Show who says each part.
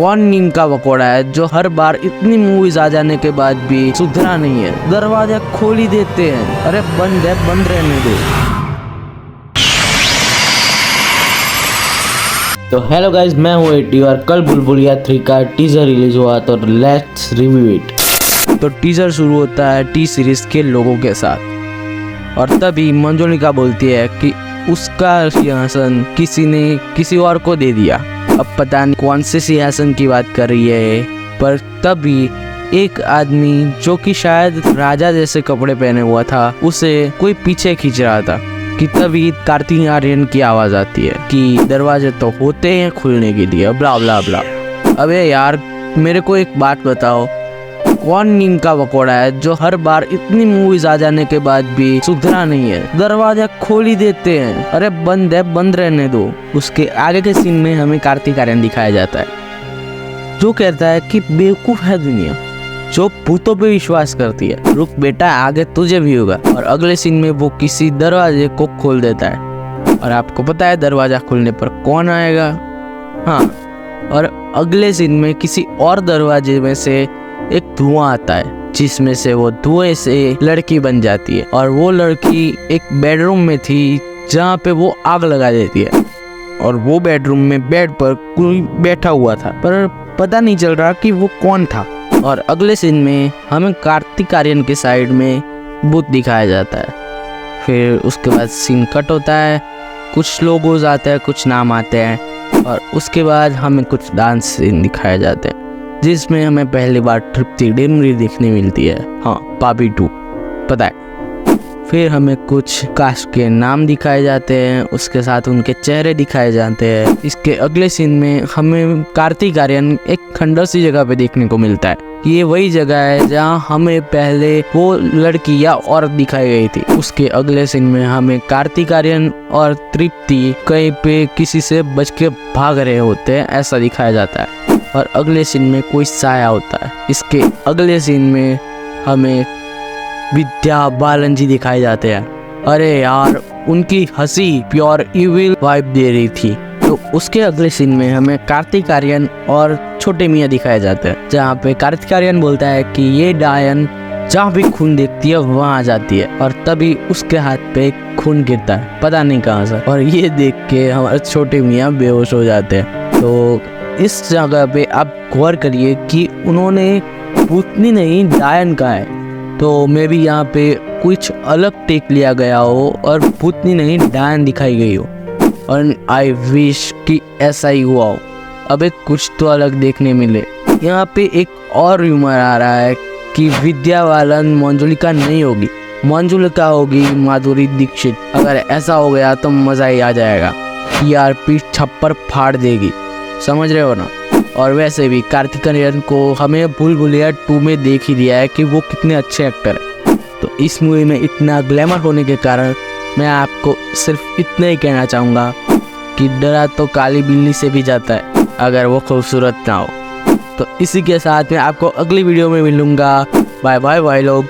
Speaker 1: कौन नीम का पकौड़ा है जो हर बार इतनी मूवीज आ जाने के बाद भी सुधरा नहीं है। दरवाजा खोल ही देते हैं, अरे बंद है, बंद रहने दो। तो हेलो गाइज, मैं हूँ एटी और कल बुलबुलिया 3 का टीजर रिलीज हुआ, तो लेट्स रिव्यू इट। तो टीजर शुरू होता है टी सीरीज के लोगों के साथ और तभी मंजुलिका बोलती है कि उसका सिंहासन किसी ने किसी और को दे दिया। अब पता नहीं कौन से सिंहासन की बात कर रही है, पर तभी एक आदमी जो कि शायद राजा जैसे कपड़े पहने हुआ था, उसे कोई पीछे खींच रहा था कि तभी कार्तिक आर्यन की आवाज आती है कि दरवाजे तो होते हैं खुलने के लिए, ब्ला ब्ला ब्ला। अबे यार, मेरे को एक बात बताओ, कौन नीम का पकौड़ा है जो हर बार इतनी मूवीज आ जाने के बाद भी सुधरा नहीं है। दरवाजा खोल ही देते हैं, अरे बंद है, बंद रहने दो। उसके आगे के सीन में हमें कार्तिक आर्यन दिखाया जाता है जो कहता है कि बेवकूफ है दुनिया जो भूतों पे विश्वास करती है, रुक बेटा आगे तुझे भी होगा। और अगले सीन में वो किसी दरवाजे को खोल देता है और आपको पता है दरवाजा खुलने पर कौन आएगा। हाँ, और अगले सीन में किसी और दरवाजे में से एक धुआं आता है जिसमें से वो धुएं से लड़की बन जाती है और वो लड़की एक बेडरूम में थी जहाँ पे वो आग लगा देती है और वो बेडरूम में बेड पर कोई बैठा हुआ था पर पता नहीं चल रहा कि वो कौन था। और अगले सीन में हमें कार्तिक आर्यन के साइड में भूत दिखाया जाता है। फिर उसके बाद सीन कट होता है, कुछ लोगोज आते हैं, कुछ नाम आते हैं और उसके बाद हमें कुछ डांस सीन दिखाए जाते हैं जिसमें हमें पहली बार तृप्ति डिमरी देखने मिलती है। हाँ, पापी 2 पता है। फिर हमें कुछ कास्ट के नाम दिखाए जाते हैं, उसके साथ उनके चेहरे दिखाए जाते हैं। इसके अगले सीन में हमें कार्तिक आर्यन एक खंडर सी जगह पे देखने को मिलता है। ये वही जगह है जहाँ हमें पहले वो लड़की या औरत दिखाई गई थी। उसके अगले सीन में हमें कार्तिक आर्यन और तृप्ति कहीं पे किसी से बच के भाग रहे होते हैं, ऐसा दिखाया जाता है। और अगले सीन में कोई साया होता है। इसके अगले सीन में हमें विद्या बालन जी दिखाए जाते हैं। अरे यार, उनकी हंसी प्योर इविल वाइब दे रही थी। तो उसके अगले सीन में हमें कार्तिक आर्यन और छोटे मियाँ दिखाए जाते हैं जहाँ पे कार्तिक आर्यन बोलता है कि ये डायन जहाँ भी खून देखती है वहाँ आ जाती है और तभी उसके हाथ पे खून गिरता है, पता नहीं कहाँ से, और ये देख के हमारे छोटे मियाँ बेहोश हो जाते हैं। तो इस जगह पे आप गौर करिए कि उन्होंने भूतनी नहीं डायन कहा है, तो मे भी यहाँ पे कुछ अलग टेक लिया गया हो और भूतनी नहीं डायन दिखाई गई हो और आई विश कि ऐसा ही हुआ हो। अबे कुछ तो अलग देखने मिले। यहाँ पे एक और र्यूमर आ रहा है कि विद्या बालन मंजुलिका नहीं होगी, मंजुलिका होगी माधुरी दीक्षित। अगर ऐसा हो गया तो मज़ा ही आ जाएगा, TRP छप्पर फाड़ देगी, समझ रहे हो ना। और वैसे भी कार्तिक आर्यन को हमें बुलबुलिया 2 में देख ही दिया है कि वो कितने अच्छे एक्टर हैं। तो इस मूवी में इतना ग्लैमर होने के कारण मैं आपको सिर्फ इतना ही कहना चाहूँगा कि डरा तो काली बिल्ली से भी जाता है अगर वो खूबसूरत ना हो। तो इसी के साथ मैं आपको अगली वीडियो में मिलूँगा। बाय बाय भाई लोग।